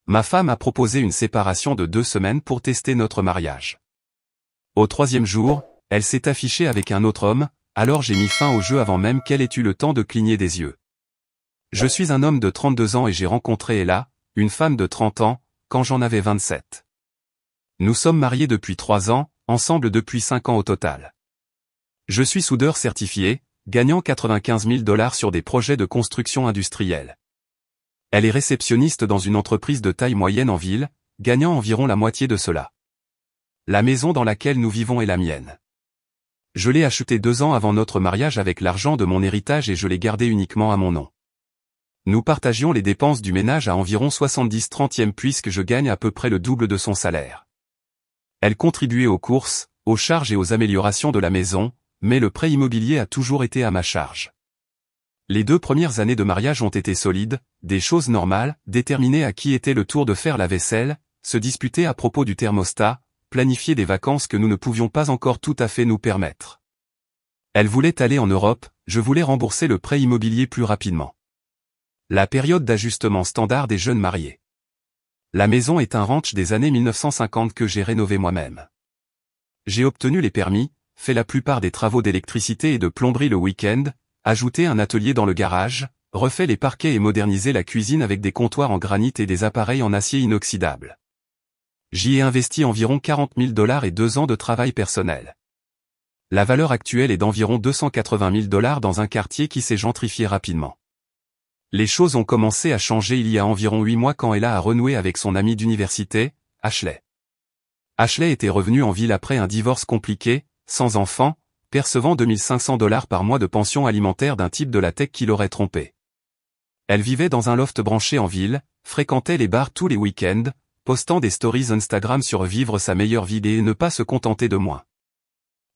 Ma femme a proposé une séparation de 2 semaines pour tester notre mariage. Au 3e jour, elle s'est affichée avec un autre homme, alors j'ai mis fin au jeu avant même qu'elle ait eu le temps de cligner des yeux. Je suis un homme de 32 ans et j'ai rencontré Ella, une femme de 30 ans, quand j'en avais 27. Nous sommes mariés depuis 3 ans, ensemble depuis 5 ans au total. Je suis soudeur certifié, gagnant 95 000 $ sur des projets de construction industrielle. Elle est réceptionniste dans une entreprise de taille moyenne en ville, gagnant environ la moitié de cela. La maison dans laquelle nous vivons est la mienne. Je l'ai achetée 2 ans avant notre mariage avec l'argent de mon héritage et je l'ai gardée uniquement à mon nom. Nous partagions les dépenses du ménage à environ 70/30 puisque je gagne à peu près le double de son salaire. Elle contribuait aux courses, aux charges et aux améliorations de la maison, mais le prêt immobilier a toujours été à ma charge. Les 2 premières années de mariage ont été solides, des choses normales, déterminer à qui était le tour de faire la vaisselle, se disputer à propos du thermostat, planifier des vacances que nous ne pouvions pas encore tout à fait nous permettre. Elle voulait aller en Europe, je voulais rembourser le prêt immobilier plus rapidement. La période d'ajustement standard des jeunes mariés. La maison est un ranch des années 1950 que j'ai rénové moi-même. J'ai obtenu les permis, fait la plupart des travaux d'électricité et de plomberie le week-end, ajouté un atelier dans le garage, refait les parquets et modernisé la cuisine avec des comptoirs en granit et des appareils en acier inoxydable. J'y ai investi environ 40 000 $ et 2 ans de travail personnel. La valeur actuelle est d'environ 280 000 $ dans un quartier qui s'est gentrifié rapidement. Les choses ont commencé à changer il y a environ 8 mois quand Ella a renoué avec son amie d'université, Ashley. Ashley était revenue en ville après un divorce compliqué, sans enfant, percevant 2 500 $ par mois de pension alimentaire d'un type de la tech qui l'aurait trompée. Elle vivait dans un loft branché en ville, fréquentait les bars tous les week-ends, postant des stories Instagram sur vivre sa meilleure vie et ne pas se contenter de moins.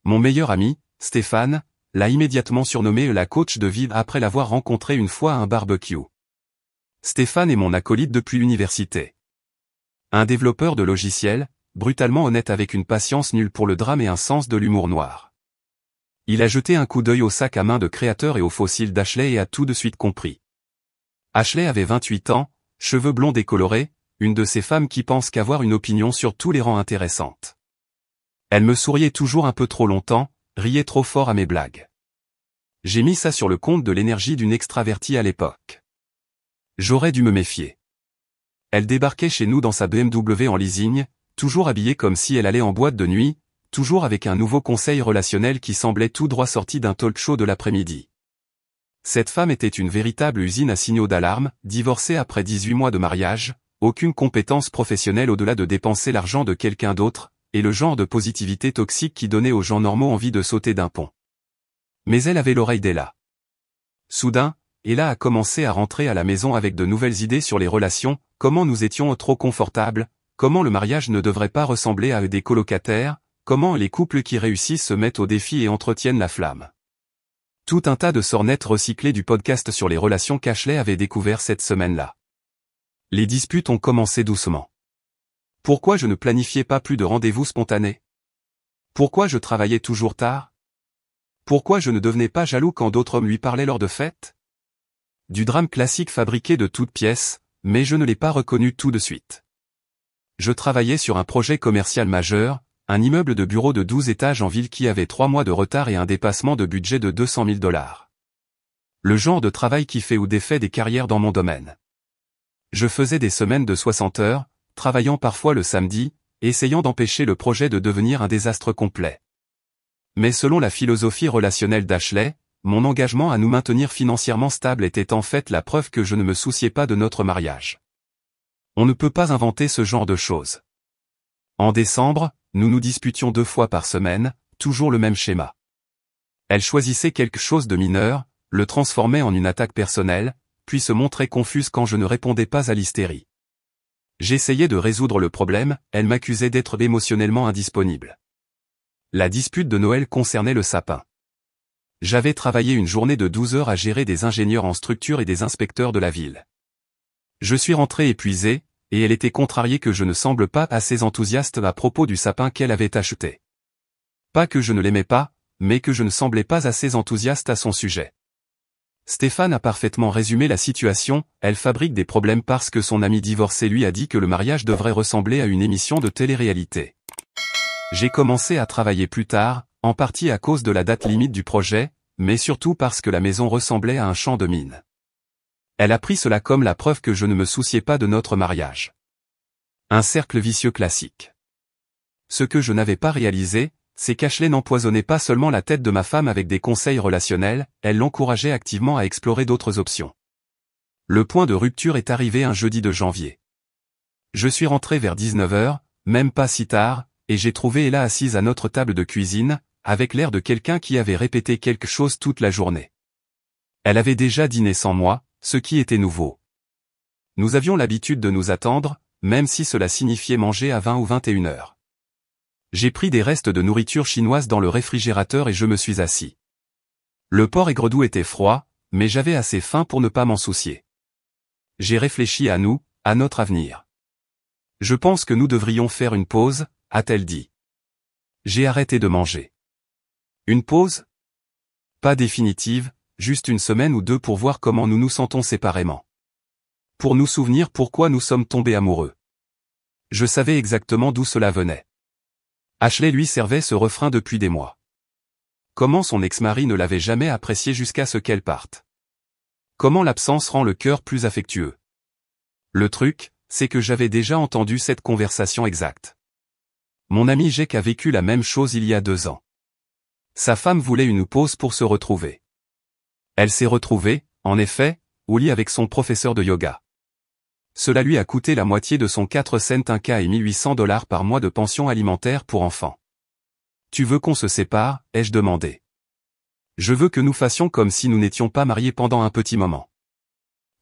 Mon meilleur ami, Stéphane, l'a immédiatement surnommée la coach de vie après l'avoir rencontrée une fois à un barbecue. Stéphane est mon acolyte depuis l'université. Un développeur de logiciels, brutalement honnête avec une patience nulle pour le drame et un sens de l'humour noir. Il a jeté un coup d'œil au sac à main de créateur et aux fossiles d'Ashley et a tout de suite compris. Ashley avait 28 ans, cheveux blonds décolorés, une de ces femmes qui pensent qu'avoir une opinion sur tous les rend intéressante. Elle me souriait toujours un peu trop longtemps, riait trop fort à mes blagues. J'ai mis ça sur le compte de l'énergie d'une extravertie à l'époque. J'aurais dû me méfier. Elle débarquait chez nous dans sa BMW en leasing, toujours habillée comme si elle allait en boîte de nuit, toujours avec un nouveau conseil relationnel qui semblait tout droit sorti d'un talk show de l'après-midi. Cette femme était une véritable usine à signaux d'alarme, divorcée après 18 mois de mariage, aucune compétence professionnelle au-delà de dépenser l'argent de quelqu'un d'autre, et le genre de positivité toxique qui donnait aux gens normaux envie de sauter d'un pont. Mais elle avait l'oreille d'Ella. Soudain, Ella a commencé à rentrer à la maison avec de nouvelles idées sur les relations, comment nous étions trop confortables, comment le mariage ne devrait pas ressembler à des colocataires, comment les couples qui réussissent se mettent au défi et entretiennent la flamme. Tout un tas de sornettes recyclées du podcast sur les relations qu'Ashley avait découvert cette semaine-là. Les disputes ont commencé doucement. Pourquoi je ne planifiais pas plus de rendez-vous spontanés? Pourquoi je travaillais toujours tard? Pourquoi je ne devenais pas jaloux quand d'autres hommes lui parlaient lors de fêtes? Du drame classique fabriqué de toutes pièces, mais je ne l'ai pas reconnu tout de suite. Je travaillais sur un projet commercial majeur, un immeuble de bureaux de 12 étages en ville qui avait 3 mois de retard et un dépassement de budget de 200 000 $. Le genre de travail qui fait ou défait des carrières dans mon domaine. Je faisais des semaines de 60 heures, travaillant parfois le samedi, essayant d'empêcher le projet de devenir un désastre complet. Mais selon la philosophie relationnelle d'Ashley, mon engagement à nous maintenir financièrement stables était en fait la preuve que je ne me souciais pas de notre mariage. On ne peut pas inventer ce genre de choses. En décembre, nous nous disputions 2 fois par semaine, toujours le même schéma. Elle choisissait quelque chose de mineur, le transformait en une attaque personnelle, puis se montrait confuse quand je ne répondais pas à l'hystérie. J'essayais de résoudre le problème, elle m'accusait d'être émotionnellement indisponible. La dispute de Noël concernait le sapin. J'avais travaillé une journée de 12 heures à gérer des ingénieurs en structure et des inspecteurs de la ville. Je suis rentré épuisé, et elle était contrariée que je ne semble pas assez enthousiaste à propos du sapin qu'elle avait acheté. Pas que je ne l'aimais pas, mais que je ne semblais pas assez enthousiaste à son sujet. Stéphane a parfaitement résumé la situation, elle fabrique des problèmes parce que son ami divorcé lui a dit que le mariage devrait ressembler à une émission de télé-réalité. J'ai commencé à travailler plus tard, en partie à cause de la date limite du projet, mais surtout parce que la maison ressemblait à un champ de mines. Elle a pris cela comme la preuve que je ne me souciais pas de notre mariage. Un cercle vicieux classique. Ce que je n'avais pas réalisé, c'est qu'Ashley n'empoisonnait pas seulement la tête de ma femme avec des conseils relationnels, elle l'encourageait activement à explorer d'autres options. Le point de rupture est arrivé un jeudi de janvier. Je suis rentré vers 19h, même pas si tard, et j'ai trouvé Ella assise à notre table de cuisine, avec l'air de quelqu'un qui avait répété quelque chose toute la journée. Elle avait déjà dîné sans moi, ce qui était nouveau. Nous avions l'habitude de nous attendre, même si cela signifiait manger à 20 ou 21h. J'ai pris des restes de nourriture chinoise dans le réfrigérateur et je me suis assis. Le porc aigre-doux était froid, mais j'avais assez faim pour ne pas m'en soucier. J'ai réfléchi à nous, à notre avenir. Je pense que nous devrions faire une pause, a-t-elle dit. J'ai arrêté de manger. Une pause? Pas définitive, juste une semaine ou deux pour voir comment nous nous sentons séparément. Pour nous souvenir pourquoi nous sommes tombés amoureux. Je savais exactement d'où cela venait. Ashley lui servait ce refrain depuis des mois. Comment son ex-mari ne l'avait jamais apprécié jusqu'à ce qu'elle parte. Comment l'absence rend le cœur plus affectueux. Le truc, c'est que j'avais déjà entendu cette conversation exacte. Mon ami Jake a vécu la même chose il y a 2 ans. Sa femme voulait une pause pour se retrouver. Elle s'est retrouvée, en effet, au lit avec son professeur de yoga. Cela lui a coûté la moitié de son 4 cents 1 K et $1 800 par mois de pension alimentaire pour enfants. Tu veux qu'on se sépare, ai-je demandé. Je veux que nous fassions comme si nous n'étions pas mariés pendant un petit moment.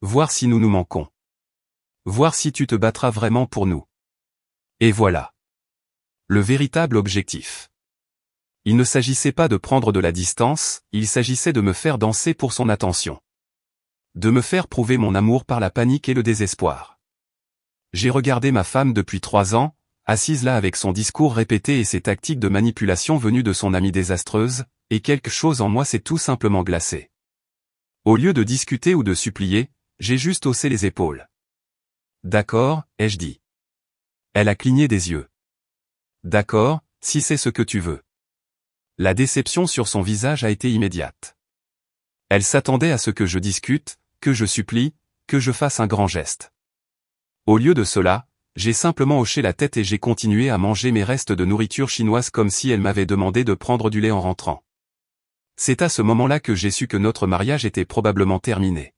Voir si nous nous manquons. Voir si tu te battras vraiment pour nous. Et voilà. Le véritable objectif. Il ne s'agissait pas de prendre de la distance, il s'agissait de me faire danser pour son attention. De me faire prouver mon amour par la panique et le désespoir. J'ai regardé ma femme depuis 3 ans, assise là avec son discours répété et ses tactiques de manipulation venues de son amie désastreuse, et quelque chose en moi s'est tout simplement glacé. Au lieu de discuter ou de supplier, j'ai juste haussé les épaules. D'accord, ai-je dit. Elle a cligné des yeux. D'accord, si c'est ce que tu veux. La déception sur son visage a été immédiate. Elle s'attendait à ce que je discute, que je supplie, que je fasse un grand geste. Au lieu de cela, j'ai simplement hoché la tête et j'ai continué à manger mes restes de nourriture chinoise comme si elle m'avait demandé de prendre du lait en rentrant. C'est à ce moment-là que j'ai su que notre mariage était probablement terminé.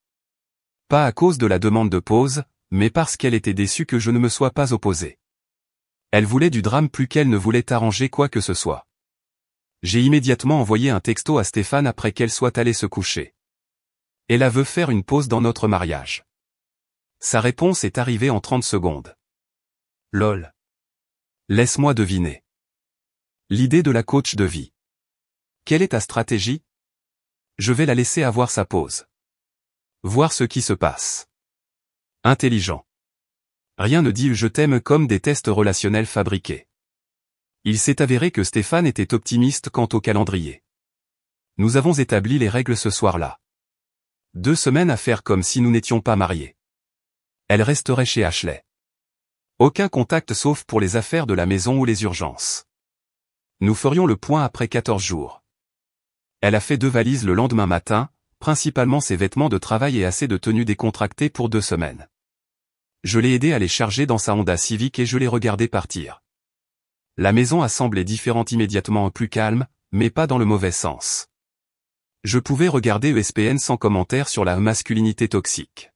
Pas à cause de la demande de pause, mais parce qu'elle était déçue que je ne me sois pas opposé. Elle voulait du drame plus qu'elle ne voulait arranger quoi que ce soit. J'ai immédiatement envoyé un texto à Stéphane après qu'elle soit allée se coucher. Elle veut faire une pause dans notre mariage. Sa réponse est arrivée en 30 secondes. Lol. Laisse-moi deviner. L'idée de la coach de vie. Quelle est ta stratégie? Je vais la laisser avoir sa pause. Voir ce qui se passe. Intelligent. Rien ne dit « je t'aime » comme des tests relationnels fabriqués. Il s'est avéré que Stéphane était optimiste quant au calendrier. Nous avons établi les règles ce soir-là. 2 semaines à faire comme si nous n'étions pas mariés. Elle resterait chez Ashley. Aucun contact sauf pour les affaires de la maison ou les urgences. Nous ferions le point après 14 jours. Elle a fait 2 valises le lendemain matin, principalement ses vêtements de travail et assez de tenues décontractées pour 2 semaines. Je l'ai aidé à les charger dans sa Honda Civic et je l'ai regardé partir. La maison a semblé différente immédiatement, plus calme, mais pas dans le mauvais sens. Je pouvais regarder ESPN sans commentaire sur la masculinité toxique.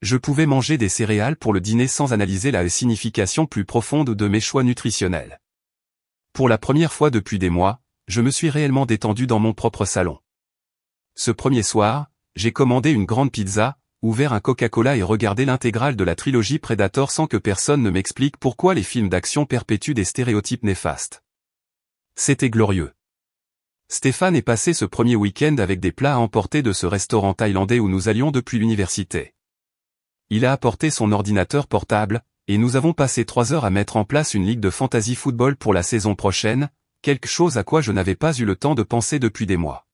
Je pouvais manger des céréales pour le dîner sans analyser la signification plus profonde de mes choix nutritionnels. Pour la première fois depuis des mois, je me suis réellement détendu dans mon propre salon. Ce premier soir, j'ai commandé une grande pizza, ouvert un Coca-Cola et regardé l'intégrale de la trilogie Predator sans que personne ne m'explique pourquoi les films d'action perpétuent des stéréotypes néfastes. C'était glorieux. Stéphane est passé ce premier week-end avec des plats à emporter de ce restaurant thaïlandais où nous allions depuis l'université. Il a apporté son ordinateur portable, et nous avons passé 3 heures à mettre en place une ligue de fantasy football pour la saison prochaine, quelque chose à quoi je n'avais pas eu le temps de penser depuis des mois.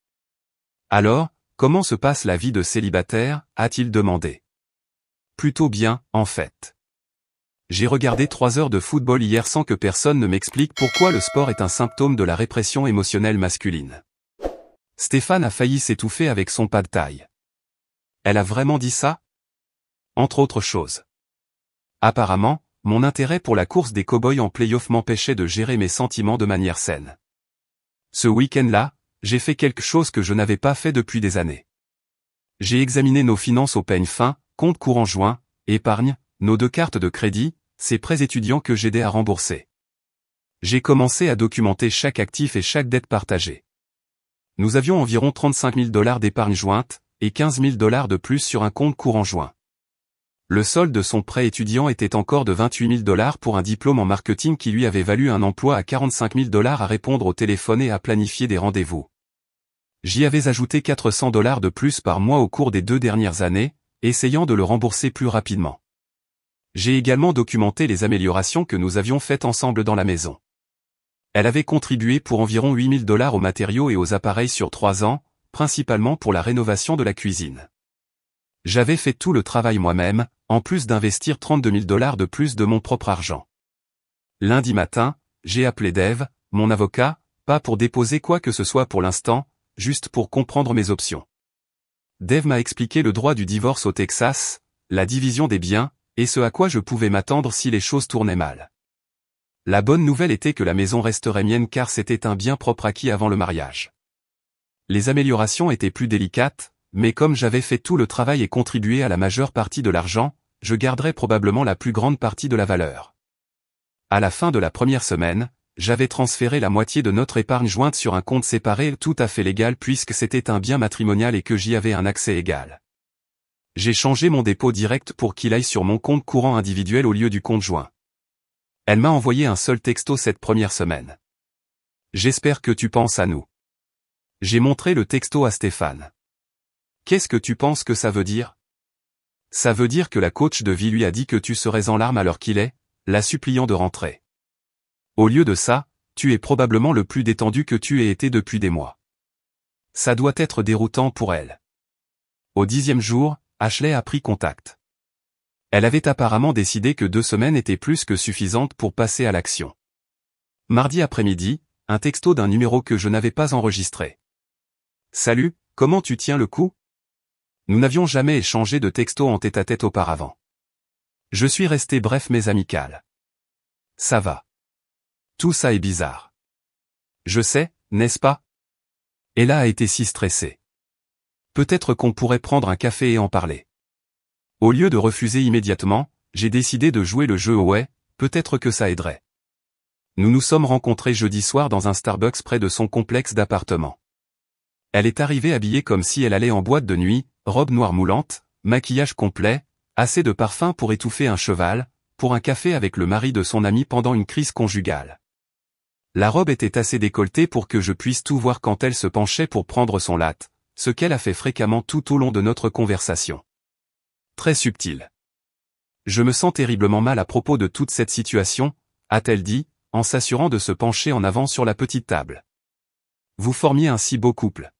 Alors, comment se passe la vie de célibataire, a-t-il demandé. Plutôt bien, en fait. J'ai regardé 3 heures de football hier sans que personne ne m'explique pourquoi le sport est un symptôme de la répression émotionnelle masculine. Stéphane a failli s'étouffer avec son pad thai. Elle a vraiment dit ça? Entre autres choses. Apparemment, mon intérêt pour la course des cow-boys en play-off m'empêchait de gérer mes sentiments de manière saine. Ce week-end-là, j'ai fait quelque chose que je n'avais pas fait depuis des années. J'ai examiné nos finances au peigne fin, compte courant joint, épargne, nos 2 cartes de crédit, ces prêts étudiants que j'aidais à rembourser. J'ai commencé à documenter chaque actif et chaque dette partagée. Nous avions environ 35 000 $ d'épargne jointe, et 15 000 $ de plus sur un compte courant joint. Le solde de son prêt étudiant était encore de 28 000 $ pour un diplôme en marketing qui lui avait valu un emploi à 45 000 $ à répondre au téléphone et à planifier des rendez-vous. J'y avais ajouté 400 $ de plus par mois au cours des 2 dernières années, essayant de le rembourser plus rapidement. J'ai également documenté les améliorations que nous avions faites ensemble dans la maison. Elle avait contribué pour environ 8 000 $ aux matériaux et aux appareils sur 3 ans, principalement pour la rénovation de la cuisine. J'avais fait tout le travail moi-même, en plus d'investir 32 000 $ de plus de mon propre argent. Lundi matin, j'ai appelé Dave, mon avocat, pas pour déposer quoi que ce soit pour l'instant, juste pour comprendre mes options. Dave m'a expliqué le droit du divorce au Texas, la division des biens, et ce à quoi je pouvais m'attendre si les choses tournaient mal. La bonne nouvelle était que la maison resterait mienne car c'était un bien propre acquis avant le mariage. Les améliorations étaient plus délicates, mais comme j'avais fait tout le travail et contribué à la majeure partie de l'argent, je garderais probablement la plus grande partie de la valeur. À la fin de la première semaine, j'avais transféré la moitié de notre épargne jointe sur un compte séparé tout à fait légal puisque c'était un bien matrimonial et que j'y avais un accès égal. J'ai changé mon dépôt direct pour qu'il aille sur mon compte courant individuel au lieu du compte joint. Elle m'a envoyé un seul texto cette première semaine. J'espère que tu penses à nous. J'ai montré le texto à Stéphane. Qu'est-ce que tu penses que ça veut dire? Ça veut dire que la coach de vie lui a dit que tu serais en larmes à l'heure qu'il est, la suppliant de rentrer. Au lieu de ça, tu es probablement le plus détendu que tu aies été depuis des mois. Ça doit être déroutant pour elle. Au 10e jour, Ashley a pris contact. Elle avait apparemment décidé que 2 semaines étaient plus que suffisantes pour passer à l'action. Mardi après-midi, un texto d'un numéro que je n'avais pas enregistré. Salut, comment tu tiens le coup? Nous n'avions jamais échangé de texto en tête-à-tête auparavant. Je suis resté bref mais amical. Ça va. Tout ça est bizarre. Je sais, n'est-ce pas? Ella a été si stressée. Peut-être qu'on pourrait prendre un café et en parler. Au lieu de refuser immédiatement, j'ai décidé de jouer le jeu ouais, peut-être que ça aiderait. Nous nous sommes rencontrés jeudi soir dans un Starbucks près de son complexe d'appartements. Elle est arrivée habillée comme si elle allait en boîte de nuit, robe noire moulante, maquillage complet, assez de parfum pour étouffer un cheval, pour un café avec le mari de son ami pendant une crise conjugale. La robe était assez décolletée pour que je puisse tout voir quand elle se penchait pour prendre son latte, ce qu'elle a fait fréquemment tout au long de notre conversation. Très subtil. Je me sens terriblement mal à propos de toute cette situation, a-t-elle dit, en s'assurant de se pencher en avant sur la petite table. Vous formiez un si beau couple.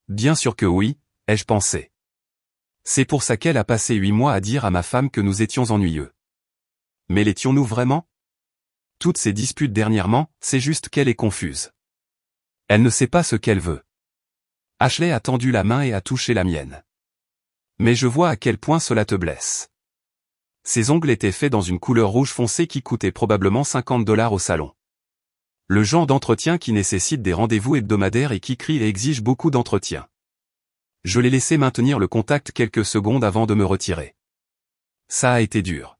Bien sûr que oui, ai-je pensé. C'est pour ça qu'elle a passé 8 mois à dire à ma femme que nous étions ennuyeux. Mais l'étions-nous vraiment? Toutes ces disputes dernièrement, c'est juste qu'elle est confuse. Elle ne sait pas ce qu'elle veut. Ashley a tendu la main et a touché la mienne. Mais je vois à quel point cela te blesse. Ses ongles étaient faits dans une couleur rouge foncé qui coûtait probablement 50 $ au salon. Le genre d'entretien qui nécessite des rendez-vous hebdomadaires et qui crie et exige beaucoup d'entretien. Je l'ai laissé maintenir le contact quelques secondes avant de me retirer. Ça a été dur.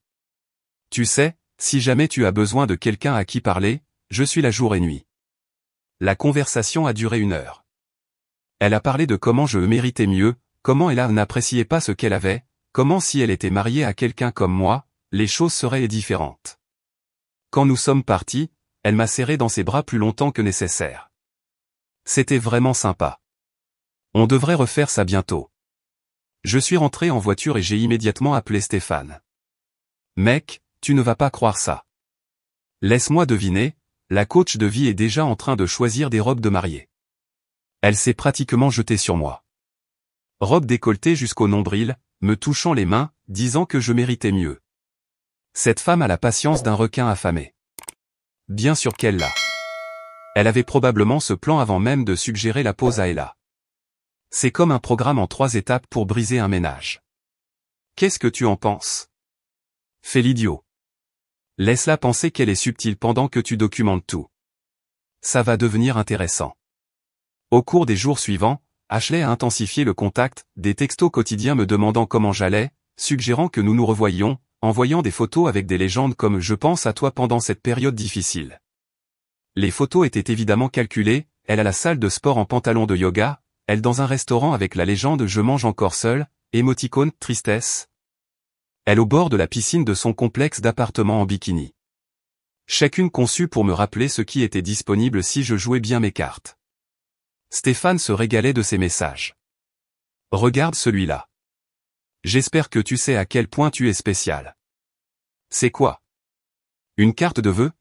Tu sais, si jamais tu as besoin de quelqu'un à qui parler, je suis là jour et nuit. La conversation a duré 1 heure. Elle a parlé de comment je méritais mieux, comment elle n'appréciait pas ce qu'elle avait, comment si elle était mariée à quelqu'un comme moi, les choses seraient différentes. Quand nous sommes partis, elle m'a serré dans ses bras plus longtemps que nécessaire. C'était vraiment sympa. On devrait refaire ça bientôt. Je suis rentré en voiture et j'ai immédiatement appelé Stéphane. Mec, tu ne vas pas croire ça. Laisse-moi deviner, la coach de vie est déjà en train de choisir des robes de mariée. Elle s'est pratiquement jetée sur moi. Robe décolletée jusqu'au nombril, me touchant les mains, disant que je méritais mieux. Cette femme a la patience d'un requin affamé. Bien sûr qu'elle l'a. Elle avait probablement ce plan avant même de suggérer la pause à Ella. C'est comme un programme en 3 étapes pour briser un ménage. Qu'est-ce que tu en penses? Fais l'idiot. Laisse-la penser qu'elle est subtile pendant que tu documentes tout. Ça va devenir intéressant. Au cours des jours suivants, Ashley a intensifié le contact, des textos quotidiens me demandant comment j'allais, suggérant que nous nous revoyions, envoyant des photos avec des légendes comme « Je pense à toi pendant cette période difficile ». Les photos étaient évidemment calculées, elle à la salle de sport en pantalon de yoga, elle dans un restaurant avec la légende « Je mange encore seul », émoticône « Tristesse ». Elle au bord de la piscine de son complexe d'appartements en bikini. Chacune conçue pour me rappeler ce qui était disponible si je jouais bien mes cartes. Stéphane se régalait de ces messages. Regarde celui-là. J'espère que tu sais à quel point tu es spécial. C'est quoi? Une carte de vœux?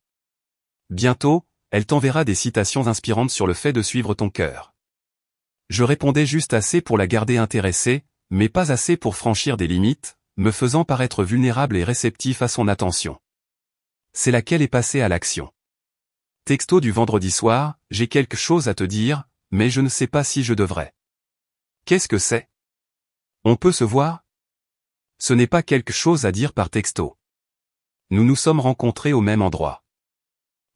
Bientôt, elle t'enverra des citations inspirantes sur le fait de suivre ton cœur. Je répondais juste assez pour la garder intéressée, mais pas assez pour franchir des limites, me faisant paraître vulnérable et réceptif à son attention. C'est laquelle est passée à l'action. Texto du vendredi soir, j'ai quelque chose à te dire, mais je ne sais pas si je devrais. Qu'est-ce que c'est? On peut se voir? Ce n'est pas quelque chose à dire par texto. Nous nous sommes rencontrés au même endroit.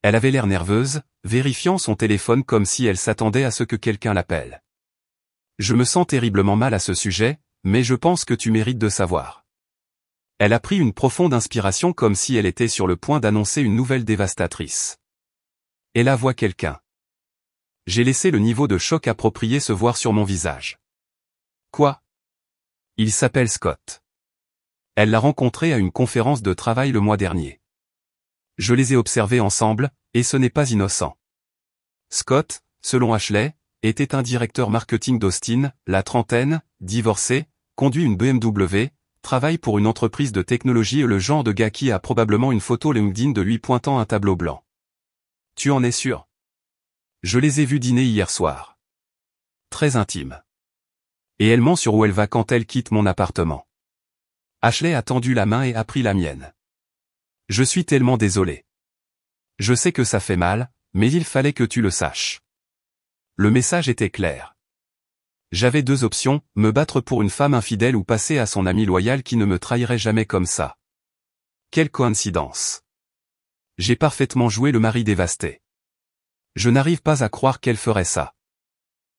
Elle avait l'air nerveuse, vérifiant son téléphone comme si elle s'attendait à ce que quelqu'un l'appelle. Je me sens terriblement mal à ce sujet, mais je pense que tu mérites de savoir. Elle a pris une profonde inspiration comme si elle était sur le point d'annoncer une nouvelle dévastatrice. Et là voit quelqu'un. J'ai laissé le niveau de choc approprié se voir sur mon visage. Quoi? Il s'appelle Scott. Elle l'a rencontré à une conférence de travail le mois dernier. Je les ai observés ensemble, et ce n'est pas innocent. Scott, selon Ashley, était un directeur marketing d'Austin, la trentaine, divorcé, conduit une BMW, travaille pour une entreprise de technologie et le genre de gars qui a probablement une photo LinkedIn de lui pointant un tableau blanc. Tu en es sûr? Je les ai vus dîner hier soir. Très intime. Et elle ment sur où elle va quand elle quitte mon appartement. Ashley a tendu la main et a pris la mienne. Je suis tellement désolé. Je sais que ça fait mal, mais il fallait que tu le saches. Le message était clair. J'avais 2 options, me battre pour une femme infidèle ou passer à son ami loyal qui ne me trahirait jamais comme ça. Quelle coïncidence. J'ai parfaitement joué le mari dévasté. Je n'arrive pas à croire qu'elle ferait ça.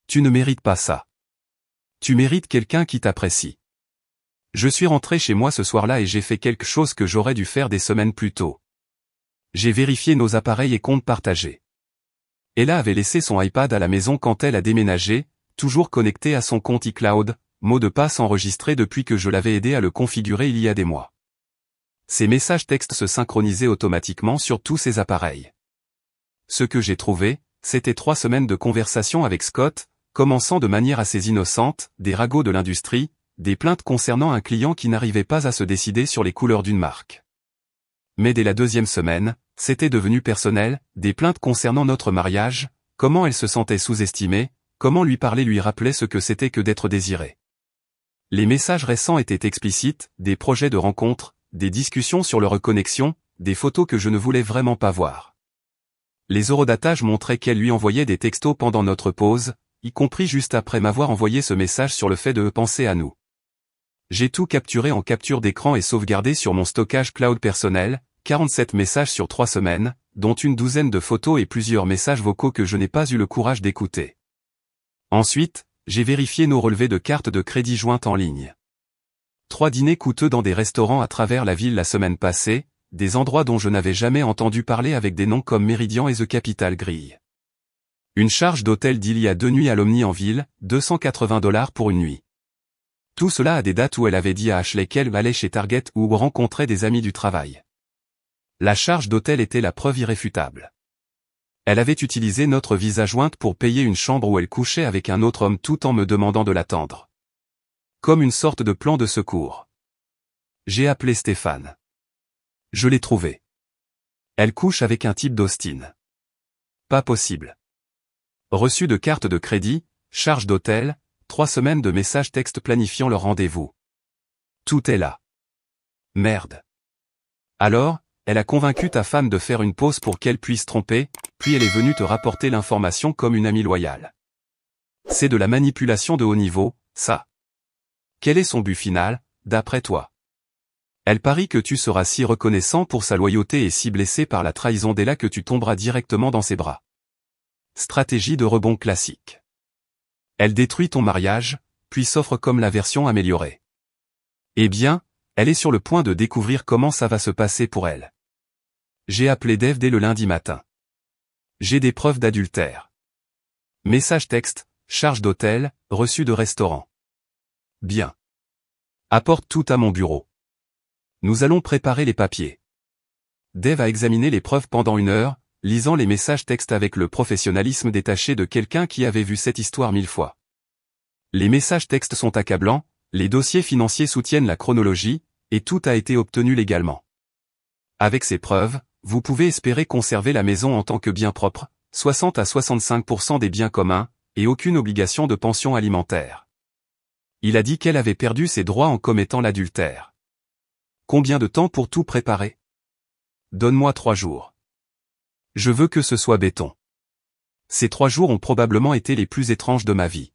Tu ne mérites pas ça. Tu mérites quelqu'un qui t'apprécie. Je suis rentré chez moi ce soir-là et j'ai fait quelque chose que j'aurais dû faire des semaines plus tôt. J'ai vérifié nos appareils et comptes partagés. Ella avait laissé son iPad à la maison quand elle a déménagé, toujours connecté à son compte iCloud, mot de passe enregistré depuis que je l'avais aidé à le configurer il y a des mois. Ses messages textes se synchronisaient automatiquement sur tous ses appareils. Ce que j'ai trouvé, c'était 3 semaines de conversation avec Scott, commençant de manière assez innocente, des ragots de l'industrie, des plaintes concernant un client qui n'arrivait pas à se décider sur les couleurs d'une marque. Mais dès la 2e semaine, c'était devenu personnel, des plaintes concernant notre mariage, comment elle se sentait sous-estimée, comment lui parler lui rappelait ce que c'était que d'être désiré. Les messages récents étaient explicites, des projets de rencontres, des discussions sur leur reconnexion, des photos que je ne voulais vraiment pas voir. Les horodatages montraient qu'elle lui envoyait des textos pendant notre pause, y compris juste après m'avoir envoyé ce message sur le fait de penser à nous. J'ai tout capturé en capture d'écran et sauvegardé sur mon stockage cloud personnel, 47 messages sur 3 semaines, dont une douzaine de photos et plusieurs messages vocaux que je n'ai pas eu le courage d'écouter. Ensuite, j'ai vérifié nos relevés de cartes de crédit jointes en ligne. 3 dîners coûteux dans des restaurants à travers la ville la semaine passée, des endroits dont je n'avais jamais entendu parler avec des noms comme Meridian et The Capital Grille. Une charge d'hôtel d'il y a 2 nuits à l'Omni en ville, $280 pour une nuit. Tout cela à des dates où elle avait dit à Ashley qu'elle allait chez Target ou rencontrait des amis du travail. La charge d'hôtel était la preuve irréfutable. Elle avait utilisé notre Visa jointe pour payer une chambre où elle couchait avec un autre homme tout en me demandant de l'attendre. Comme une sorte de plan de secours. J'ai appelé Stéphane. Je l'ai trouvé. Elle couche avec un type d'Austin. Pas possible. Reçu de carte de crédit, charge d'hôtel, 3 semaines de messages textes planifiant leur rendez-vous. Tout est là. Merde. Alors, elle a convaincu ta femme de faire une pause pour qu'elle puisse tromper, puis elle est venue te rapporter l'information comme une amie loyale. C'est de la manipulation de haut niveau, ça. Quel est son but final, d'après toi? Elle parie que tu seras si reconnaissant pour sa loyauté et si blessé par la trahison dès là que tu tomberas directement dans ses bras. Stratégie de rebond classique. Elle détruit ton mariage, puis s'offre comme la version améliorée. Eh bien, elle est sur le point de découvrir comment ça va se passer pour elle. J'ai appelé Dave dès le lundi matin. J'ai des preuves d'adultère. Message texte, charge d'hôtel, reçu de restaurant. Bien. Apporte tout à mon bureau. Nous allons préparer les papiers. Dave a examiné les preuves pendant 1 heure, lisant les messages textes avec le professionnalisme détaché de quelqu'un qui avait vu cette histoire 1000 fois. Les messages textes sont accablants, les dossiers financiers soutiennent la chronologie, et tout a été obtenu légalement. Avec ces preuves, vous pouvez espérer conserver la maison en tant que bien propre, 60 à 65% des biens communs, et aucune obligation de pension alimentaire. Il a dit qu'elle avait perdu ses droits en commettant l'adultère. Combien de temps pour tout préparer? Donne-moi 3 jours. Je veux que ce soit béton. Ces 3 jours ont probablement été les plus étranges de ma vie.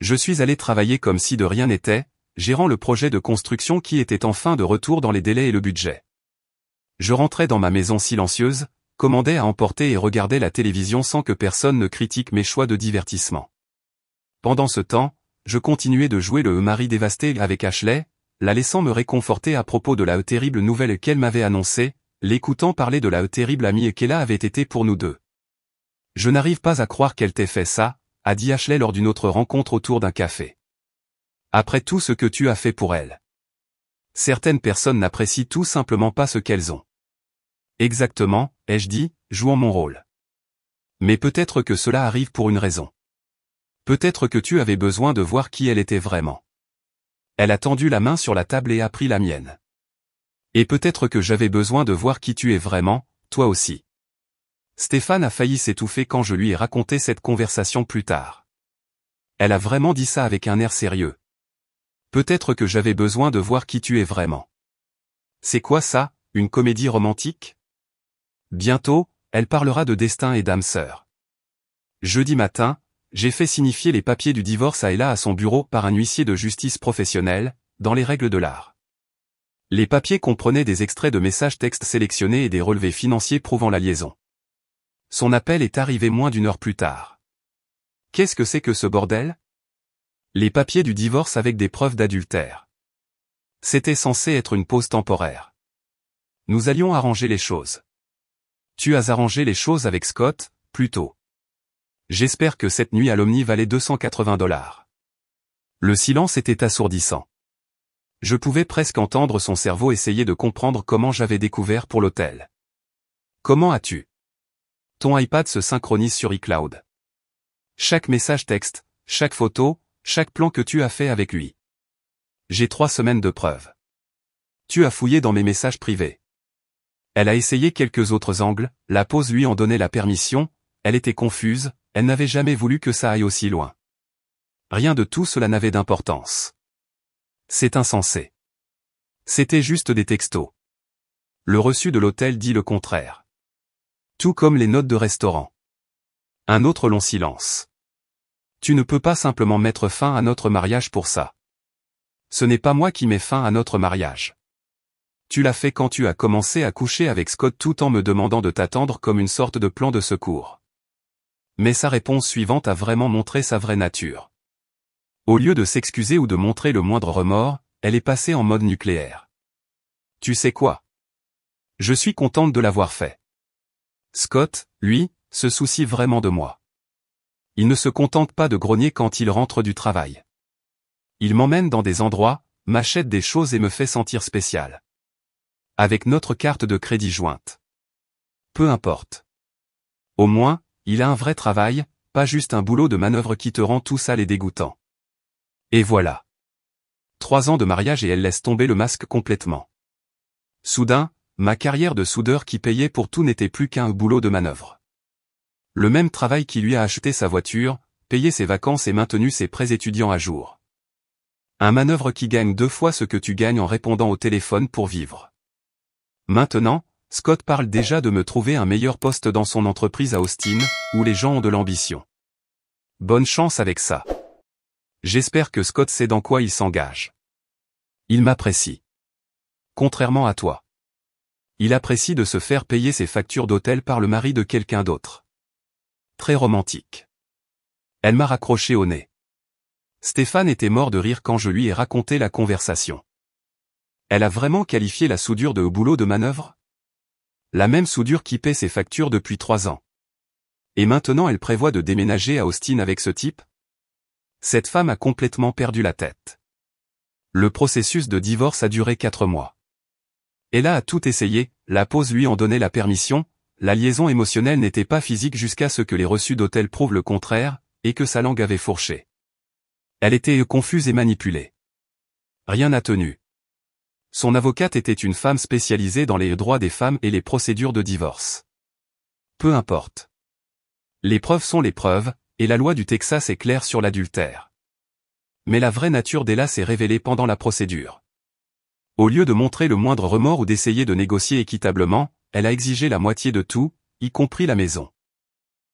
Je suis allé travailler comme si de rien n'était, gérant le projet de construction qui était enfin de retour dans les délais et le budget. Je rentrais dans ma maison silencieuse, commandais à emporter et regardais la télévision sans que personne ne critique mes choix de divertissement. Pendant ce temps, je continuais de jouer le mari dévasté avec Ashley, la laissant me réconforter à propos de la terrible nouvelle qu'elle m'avait annoncée, l'écoutant parler de la terrible amie qu'elle avait été pour nous deux. Je n'arrive pas à croire qu'elle t'ait fait ça, a dit Ashley lors d'une autre rencontre autour d'un café. Après tout ce que tu as fait pour elle. Certaines personnes n'apprécient tout simplement pas ce qu'elles ont. Exactement, ai-je dit, jouant mon rôle. Mais peut-être que cela arrive pour une raison. Peut-être que tu avais besoin de voir qui elle était vraiment. Elle a tendu la main sur la table et a pris la mienne. Et peut-être que j'avais besoin de voir qui tu es vraiment, toi aussi. Stéphane a failli s'étouffer quand je lui ai raconté cette conversation plus tard. Elle a vraiment dit ça avec un air sérieux. Peut-être que j'avais besoin de voir qui tu es vraiment. C'est quoi ça, une comédie romantique? Bientôt, elle parlera de destin et d'âme sœur. Jeudi matin, j'ai fait signifier les papiers du divorce à Ella à son bureau par un huissier de justice professionnel, dans les règles de l'art. Les papiers comprenaient des extraits de messages textes sélectionnés et des relevés financiers prouvant la liaison. Son appel est arrivé moins d'1 heure plus tard. Qu'est-ce que c'est que ce bordel? Les papiers du divorce avec des preuves d'adultère. C'était censé être une pause temporaire. Nous allions arranger les choses. Tu as arrangé les choses avec Scott, plus tôt. J'espère que cette nuit à l'Omni valait $280. Le silence était assourdissant. Je pouvais presque entendre son cerveau essayer de comprendre comment j'avais découvert pour l'hôtel. Comment as-tu? Ton iPad se synchronise sur iCloud. Chaque message texte, chaque photo, chaque plan que tu as fait avec lui. J'ai 3 semaines de preuves. Tu as fouillé dans mes messages privés. Elle a essayé quelques autres angles, la pause lui en donnait la permission, elle était confuse, elle n'avait jamais voulu que ça aille aussi loin. Rien de tout cela n'avait d'importance. C'est insensé. C'était juste des textos. Le reçu de l'hôtel dit le contraire. Tout comme les notes de restaurant. Un autre long silence. Tu ne peux pas simplement mettre fin à notre mariage pour ça. Ce n'est pas moi qui mets fin à notre mariage. Tu l'as fait quand tu as commencé à coucher avec Scott tout en me demandant de t'attendre comme une sorte de plan de secours. Mais sa réponse suivante a vraiment montré sa vraie nature. Au lieu de s'excuser ou de montrer le moindre remords, elle est passée en mode nucléaire. Tu sais quoi? Je suis contente de l'avoir fait. Scott, lui, se soucie vraiment de moi. Il ne se contente pas de grogner quand il rentre du travail. Il m'emmène dans des endroits, m'achète des choses et me fait sentir spécial. Avec notre carte de crédit jointe. Peu importe. Au moins, il a un vrai travail, pas juste un boulot de manœuvre qui te rend tout sale et dégoûtant. Et voilà. 3 ans de mariage et elle laisse tomber le masque complètement. Soudain, ma carrière de soudeur qui payait pour tout n'était plus qu'un boulot de manœuvre. Le même travail qui lui a acheté sa voiture, payé ses vacances et maintenu ses prêts étudiants à jour. Un manœuvre qui gagne 2 fois ce que tu gagnes en répondant au téléphone pour vivre. Maintenant, Scott parle déjà de me trouver un meilleur poste dans son entreprise à Austin, où les gens ont de l'ambition. Bonne chance avec ça. J'espère que Scott sait dans quoi il s'engage. Il m'apprécie. Contrairement à toi. Il apprécie de se faire payer ses factures d'hôtel par le mari de quelqu'un d'autre. Très romantique. Elle m'a raccroché au nez. Stéphane était mort de rire quand je lui ai raconté la conversation. Elle a vraiment qualifié la soudure de boulot de manœuvre? La même soudure qui paie ses factures depuis 3 ans. Et maintenant elle prévoit de déménager à Austin avec ce type? Cette femme a complètement perdu la tête. Le processus de divorce a duré 4 mois. Elle a tout essayé, la pause lui en donnait la permission, la liaison émotionnelle n'était pas physique jusqu'à ce que les reçus d'hôtel prouvent le contraire, et que sa langue avait fourché. Elle était confuse et manipulée. Rien n'a tenu. Son avocate était une femme spécialisée dans les droits des femmes et les procédures de divorce. Peu importe. Les preuves sont les preuves, et la loi du Texas est claire sur l'adultère. Mais la vraie nature d'Ella s'est révélée pendant la procédure. Au lieu de montrer le moindre remords ou d'essayer de négocier équitablement, elle a exigé la moitié de tout, y compris la maison.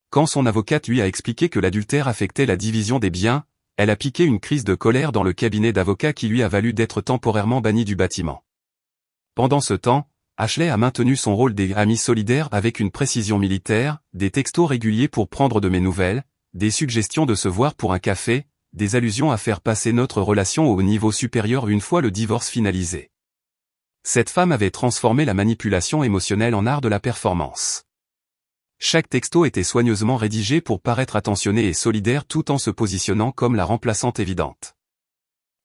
Quand son avocate lui a expliqué que l'adultère affectait la division des biens, elle a piqué une crise de colère dans le cabinet d'avocats qui lui a valu d'être temporairement banni du bâtiment. Pendant ce temps, Ashley a maintenu son rôle des amis solidaires avec une précision militaire, des textos réguliers pour prendre de mes nouvelles, des suggestions de se voir pour un café, des allusions à faire passer notre relation au niveau supérieur une fois le divorce finalisé. Cette femme avait transformé la manipulation émotionnelle en art de la performance. Chaque texto était soigneusement rédigé pour paraître attentionné et solidaire tout en se positionnant comme la remplaçante évidente.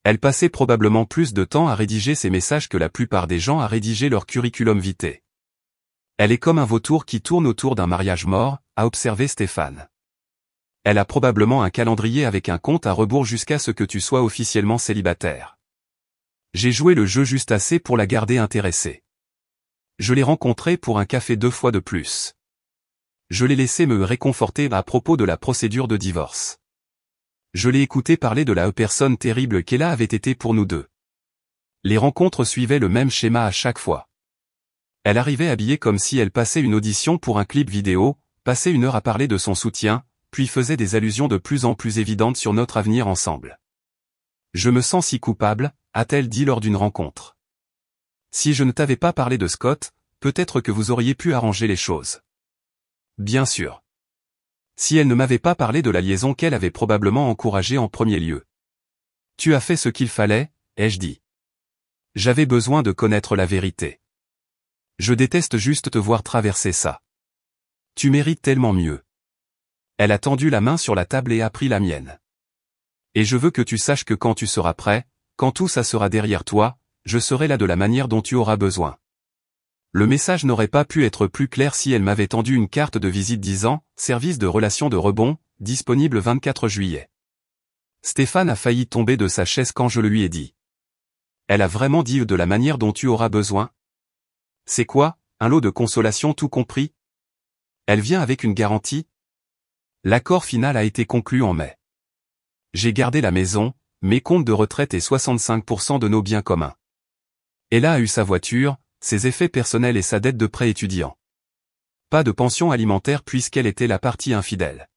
Elle passait probablement plus de temps à rédiger ses messages que la plupart des gens à rédiger leur curriculum vitae. Elle est comme un vautour qui tourne autour d'un mariage mort, a observé Stéphane. Elle a probablement un calendrier avec un compte à rebours jusqu'à ce que tu sois officiellement célibataire. J'ai joué le jeu juste assez pour la garder intéressée. Je l'ai rencontrée pour un café 2 fois de plus. Je l'ai laissé me réconforter à propos de la procédure de divorce. Je l'ai écouté parler de la personne terrible qu'Ella avait été pour nous deux. Les rencontres suivaient le même schéma à chaque fois. Elle arrivait habillée comme si elle passait une audition pour un clip vidéo, passait 1 heure à parler de son soutien, puis faisait des allusions de plus en plus évidentes sur notre avenir ensemble. Je me sens si coupable, a-t-elle dit lors d'une rencontre. Si je ne t'avais pas parlé de Scott, peut-être que vous auriez pu arranger les choses. Bien sûr. Si elle ne m'avait pas parlé de la liaison qu'elle avait probablement encouragée en premier lieu. Tu as fait ce qu'il fallait, ai-je dit. J'avais besoin de connaître la vérité. Je déteste juste te voir traverser ça. Tu mérites tellement mieux. Elle a tendu la main sur la table et a pris la mienne. Et je veux que tu saches que quand tu seras prêt, quand tout ça sera derrière toi, je serai là de la manière dont tu auras besoin. Le message n'aurait pas pu être plus clair si elle m'avait tendu une carte de visite disant « Service de relations de rebond, disponible 24 juillet ». Stéphane a failli tomber de sa chaise quand je le lui ai dit. Elle a vraiment dit de la manière dont tu auras besoin? C'est quoi, un lot de consolation tout compris? Elle vient avec une garantie? L'accord final a été conclu en mai. J'ai gardé la maison, mes comptes de retraite et 65% de nos biens communs. Ella a eu sa voiture, ses effets personnels et sa dette de prêt étudiant. Pas de pension alimentaire puisqu'elle était la partie infidèle.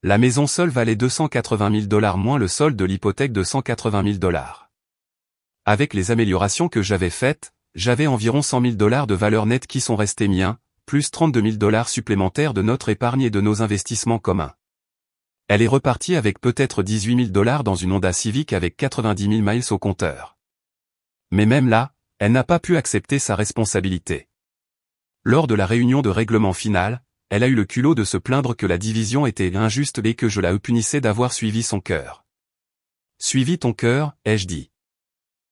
La maison seule valait 280 000 $ moins le solde de l'hypothèque de 180 000 $. Avec les améliorations que j'avais faites, j'avais environ 100 000 $ de valeur nette qui sont restés miens, plus 32 000 $ supplémentaires de notre épargne et de nos investissements communs. Elle est repartie avec peut-être 18 000 $ dans une Honda Civic avec 90 000 miles au compteur. Mais même là, elle n'a pas pu accepter sa responsabilité. Lors de la réunion de règlement final, elle a eu le culot de se plaindre que la division était injuste et que je la punissais d'avoir suivi son cœur. Suivi ton cœur, ai-je dit.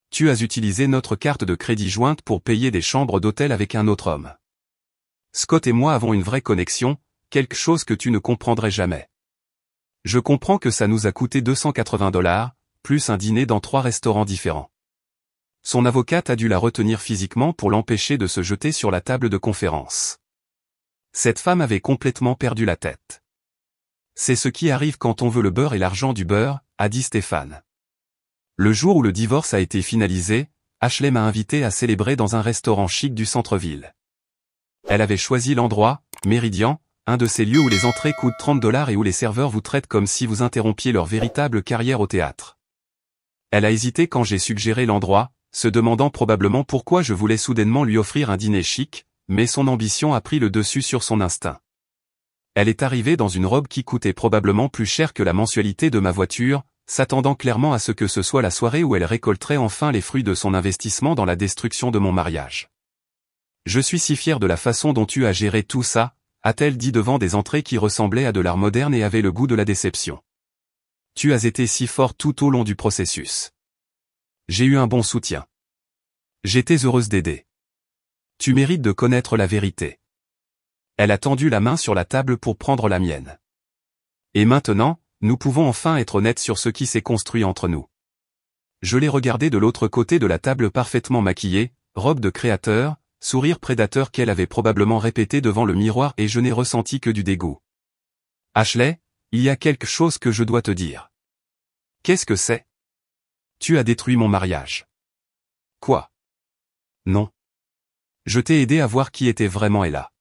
Tu as utilisé notre carte de crédit jointe pour payer des chambres d'hôtel avec un autre homme. Scott et moi avons une vraie connexion, quelque chose que tu ne comprendrais jamais. Je comprends que ça nous a coûté 280 $, plus un dîner dans 3 restaurants différents. Son avocate a dû la retenir physiquement pour l'empêcher de se jeter sur la table de conférence. Cette femme avait complètement perdu la tête. C'est ce qui arrive quand on veut le beurre et l'argent du beurre, a dit Stéphane. Le jour où le divorce a été finalisé, Ashley m'a invité à célébrer dans un restaurant chic du centre-ville. Elle avait choisi l'endroit, Méridien, un de ces lieux où les entrées coûtent $30 et où les serveurs vous traitent comme si vous interrompiez leur véritable carrière au théâtre. Elle a hésité quand j'ai suggéré l'endroit, se demandant probablement pourquoi je voulais soudainement lui offrir un dîner chic, mais son ambition a pris le dessus sur son instinct. Elle est arrivée dans une robe qui coûtait probablement plus cher que la mensualité de ma voiture, s'attendant clairement à ce que ce soit la soirée où elle récolterait enfin les fruits de son investissement dans la destruction de mon mariage. Je suis si fier de la façon dont tu as géré tout ça, a-t-elle dit devant des entrées qui ressemblaient à de l'art moderne et avaient le goût de la déception. Tu as été si fort tout au long du processus. J'ai eu un bon soutien. J'étais heureuse d'aider. Tu mérites de connaître la vérité. Elle a tendu la main sur la table pour prendre la mienne. Et maintenant, nous pouvons enfin être honnêtes sur ce qui s'est construit entre nous. Je l'ai regardée de l'autre côté de la table parfaitement maquillée, robe de créateur, sourire prédateur qu'elle avait probablement répété devant le miroir et je n'ai ressenti que du dégoût. Ashley, il y a quelque chose que je dois te dire. Qu'est-ce que c'est? Tu as détruit mon mariage. Quoi? Non. Je t'ai aidé à voir qui était vraiment Ella.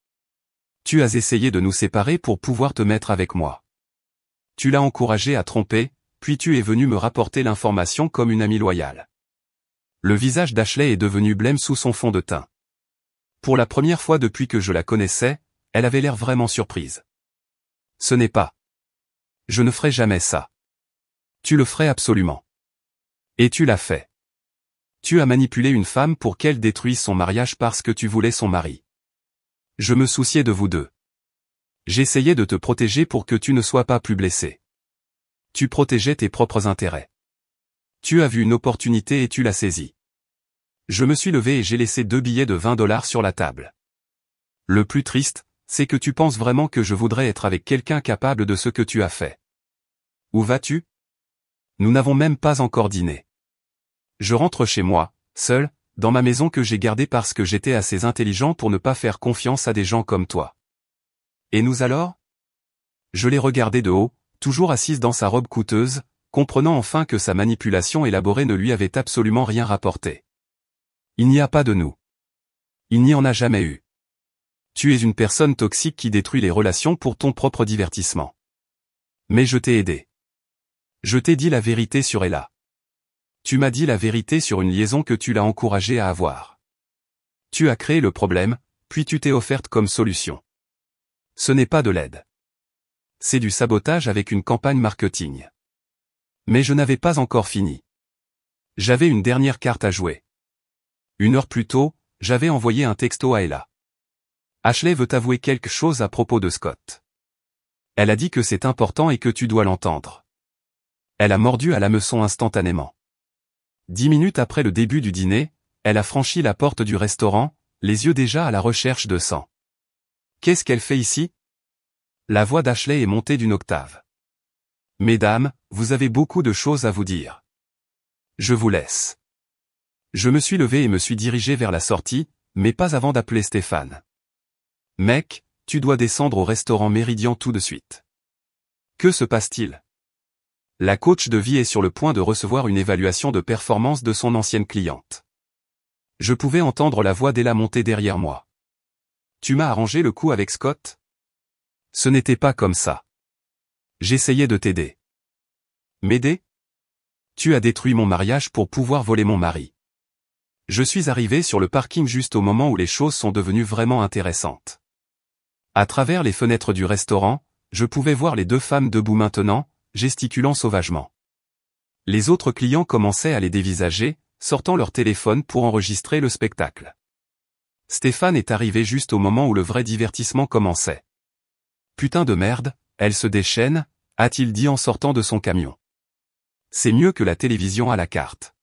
Tu as essayé de nous séparer pour pouvoir te mettre avec moi. Tu l'as encouragé à tromper, puis tu es venu me rapporter l'information comme une amie loyale. Le visage d'Ashley est devenu blême sous son fond de teint. Pour la première fois depuis que je la connaissais, elle avait l'air vraiment surprise. Ce n'est pas. Je ne ferai jamais ça. Tu le ferais absolument. Et tu l'as fait. Tu as manipulé une femme pour qu'elle détruise son mariage parce que tu voulais son mari. Je me souciais de vous deux. J'essayais de te protéger pour que tu ne sois pas plus blessé. Tu protégeais tes propres intérêts. Tu as vu une opportunité et tu l'as saisie. Je me suis levé et j'ai laissé 2 billets de $20 sur la table. Le plus triste, c'est que tu penses vraiment que je voudrais être avec quelqu'un capable de ce que tu as fait. Où vas-tu? Nous n'avons même pas encore dîné. Je rentre chez moi, seul, dans ma maison que j'ai gardée parce que j'étais assez intelligent pour ne pas faire confiance à des gens comme toi. Et nous alors? Je l'ai regardée de haut, toujours assise dans sa robe coûteuse, comprenant enfin que sa manipulation élaborée ne lui avait absolument rien rapporté. Il n'y a pas de nous. Il n'y en a jamais eu. Tu es une personne toxique qui détruit les relations pour ton propre divertissement. Mais je t'ai aidé. Je t'ai dit la vérité sur Ella. Tu m'as dit la vérité sur une liaison que tu l'as encouragée à avoir. Tu as créé le problème, puis tu t'es offerte comme solution. Ce n'est pas de l'aide. C'est du sabotage avec une campagne marketing. Mais je n'avais pas encore fini. J'avais une dernière carte à jouer. 1 heure plus tôt, j'avais envoyé un texto à Ella. Ashley veut t'avouer quelque chose à propos de Scott. Elle a dit que c'est important et que tu dois l'entendre. Elle a mordu à l'hameçon instantanément. 10 minutes après le début du dîner, elle a franchi la porte du restaurant, les yeux déjà à la recherche de sang. Qu'est-ce qu'elle fait ici? La voix d'Ashley est montée d'une octave. Mesdames, vous avez beaucoup de choses à vous dire. Je vous laisse. Je me suis levé et me suis dirigé vers la sortie, mais pas avant d'appeler Stéphane. Mec, tu dois descendre au restaurant Méridien tout de suite. Que se passe-t-il? La coach de vie est sur le point de recevoir une évaluation de performance de son ancienne cliente. Je pouvais entendre la voix d'Ella monter derrière moi. Tu m'as arrangé le coup avec Scott? Ce n'était pas comme ça. J'essayais de t'aider. M'aider? Tu as détruit mon mariage pour pouvoir voler mon mari. Je suis arrivé sur le parking juste au moment où les choses sont devenues vraiment intéressantes. À travers les fenêtres du restaurant, je pouvais voir les 2 femmes debout maintenant, gesticulant sauvagement. Les autres clients commençaient à les dévisager, sortant leur téléphone pour enregistrer le spectacle. Stéphane est arrivé juste au moment où le vrai divertissement commençait. Putain de merde, elle se déchaîne, a-t-il dit en sortant de son camion. C'est mieux que la télévision à la carte.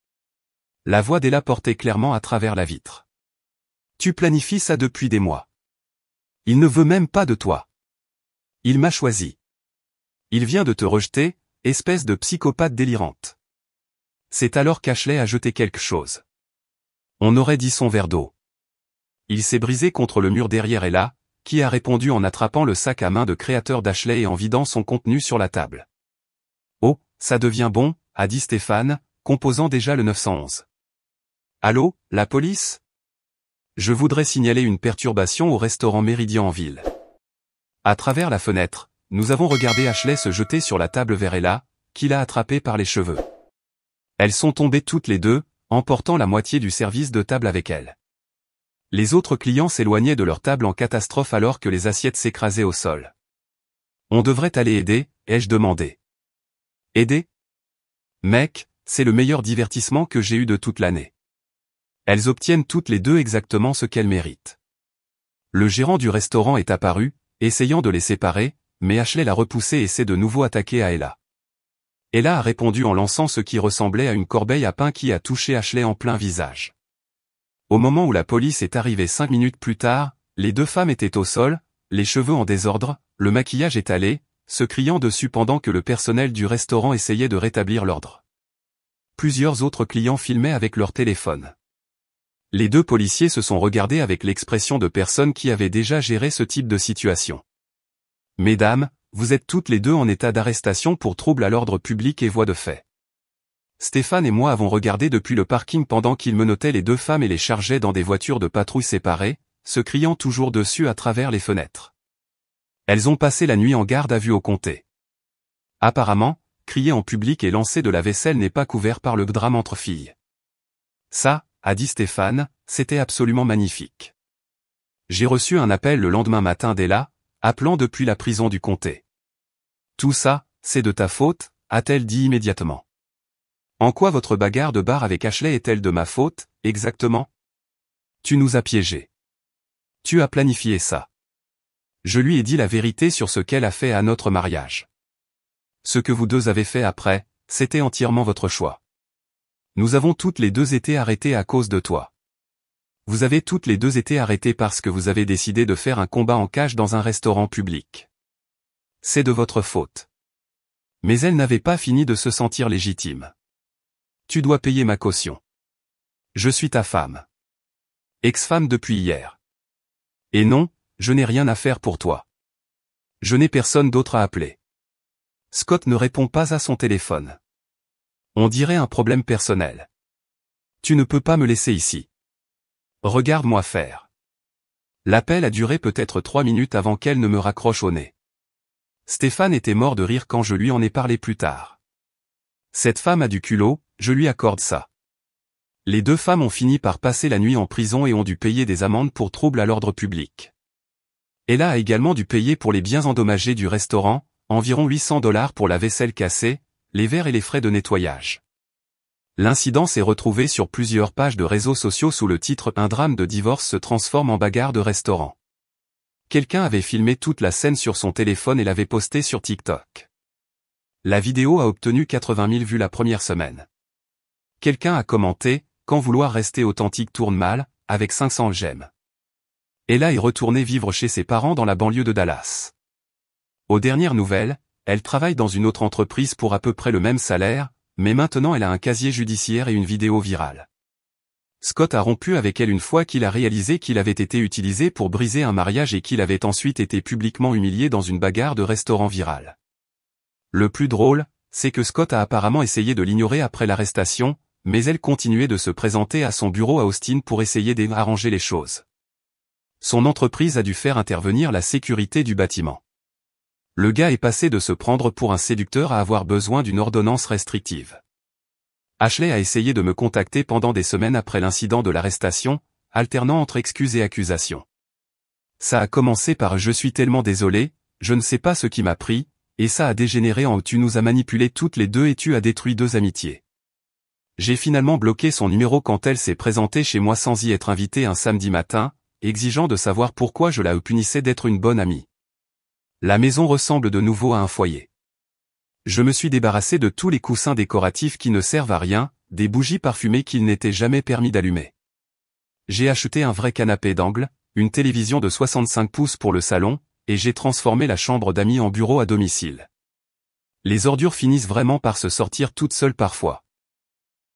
La voix d'Ella portait clairement à travers la vitre. Tu planifies ça depuis des mois. Il ne veut même pas de toi. Il m'a choisi. Il vient de te rejeter, espèce de psychopathe délirante. C'est alors qu'Ashley a jeté quelque chose. On aurait dit son verre d'eau. Il s'est brisé contre le mur derrière Ella, qui a répondu en attrapant le sac à main de créateur d'Ashley et en vidant son contenu sur la table. Oh, ça devient bon, a dit Stéphane, composant déjà le 911. Allô, la police? Je voudrais signaler une perturbation au restaurant Méridien en ville. À travers la fenêtre, nous avons regardé Ashley se jeter sur la table vers Ella, qui l'a attrapée par les cheveux. Elles sont tombées toutes les deux, emportant la moitié du service de table avec elles. Les autres clients s'éloignaient de leur table en catastrophe alors que les assiettes s'écrasaient au sol. On devrait aller aider, ai-je demandé. Aider? Mec, c'est le meilleur divertissement que j'ai eu de toute l'année. Elles obtiennent toutes les deux exactement ce qu'elles méritent. Le gérant du restaurant est apparu, essayant de les séparer, mais Ashley l'a repoussé et s'est de nouveau attaqué à Ella. Ella a répondu en lançant ce qui ressemblait à une corbeille à pain qui a touché Ashley en plein visage. Au moment où la police est arrivée 5 minutes plus tard, les deux femmes étaient au sol, les cheveux en désordre, le maquillage étalé, se criant dessus pendant que le personnel du restaurant essayait de rétablir l'ordre. Plusieurs autres clients filmaient avec leur téléphone. Les deux policiers se sont regardés avec l'expression de personnes qui avaient déjà géré ce type de situation. Mesdames, vous êtes toutes les deux en état d'arrestation pour trouble à l'ordre public et voie de fait. Stéphane et moi avons regardé depuis le parking pendant qu'ils menottaient les deux femmes et les chargeaient dans des voitures de patrouille séparées, se criant toujours dessus à travers les fenêtres. Elles ont passé la nuit en garde à vue au comté. Apparemment, crier en public et lancer de la vaisselle n'est pas couvert par le drame entre filles. Ça, a dit Stéphane, c'était absolument magnifique. J'ai reçu un appel le lendemain matin d'Ella, appelant depuis la prison du comté. Tout ça, c'est de ta faute, a-t-elle dit immédiatement. En quoi votre bagarre de bar avec Ashley est-elle de ma faute, exactement? Tu nous as piégés. Tu as planifié ça. Je lui ai dit la vérité sur ce qu'elle a fait à notre mariage. Ce que vous deux avez fait après, c'était entièrement votre choix. Nous avons toutes les deux été arrêtés à cause de toi. Vous avez toutes les deux été arrêtés parce que vous avez décidé de faire un combat en cage dans un restaurant public. C'est de votre faute. Mais elle n'avait pas fini de se sentir légitime. Tu dois payer ma caution. Je suis ta femme. Ex-femme depuis hier. Et non, je n'ai rien à faire pour toi. Je n'ai personne d'autre à appeler. Scott ne répond pas à son téléphone. On dirait un problème personnel. Tu ne peux pas me laisser ici. Regarde-moi faire. L'appel a duré peut-être 3 minutes avant qu'elle ne me raccroche au nez. Stéphane était mort de rire quand je lui en ai parlé plus tard. Cette femme a du culot, je lui accorde ça. Les deux femmes ont fini par passer la nuit en prison et ont dû payer des amendes pour trouble à l'ordre public. Ella a également dû payer pour les biens endommagés du restaurant, environ $800 pour la vaisselle cassée, les verres et les frais de nettoyage. L'incident s'est retrouvé sur plusieurs pages de réseaux sociaux sous le titre « Un drame de divorce se transforme en bagarre de restaurant ». Quelqu'un avait filmé toute la scène sur son téléphone et l'avait posté sur TikTok. La vidéo a obtenu 80 000 vues la première semaine. Quelqu'un a commenté « Quand vouloir rester authentique tourne mal », avec 500 j'aime. Ella est retournée vivre chez ses parents dans la banlieue de Dallas. Aux dernières nouvelles, elle travaille dans une autre entreprise pour à peu près le même salaire, mais maintenant elle a un casier judiciaire et une vidéo virale. Scott a rompu avec elle une fois qu'il a réalisé qu'il avait été utilisé pour briser un mariage et qu'il avait ensuite été publiquement humilié dans une bagarre de restaurant virale. Le plus drôle, c'est que Scott a apparemment essayé de l'ignorer après l'arrestation, mais elle continuait de se présenter à son bureau à Austin pour essayer d'arranger les choses. Son entreprise a dû faire intervenir la sécurité du bâtiment. Le gars est passé de se prendre pour un séducteur à avoir besoin d'une ordonnance restrictive. Ashley a essayé de me contacter pendant des semaines après l'incident de l'arrestation, alternant entre excuses et accusations. Ça a commencé par « Je suis tellement désolé, je ne sais pas ce qui m'a pris », et ça a dégénéré en « Tu nous as manipulés toutes les deux et tu as détruit 2 amitiés ». J'ai finalement bloqué son numéro quand elle s'est présentée chez moi sans y être invitée un samedi matin, exigeant de savoir pourquoi je la punissais d'être une bonne amie. La maison ressemble de nouveau à un foyer. Je me suis débarrassé de tous les coussins décoratifs qui ne servent à rien, des bougies parfumées qu'il n'était jamais permis d'allumer. J'ai acheté un vrai canapé d'angle, une télévision de 65 pouces pour le salon, et j'ai transformé la chambre d'amis en bureau à domicile. Les ordures finissent vraiment par se sortir toutes seules parfois.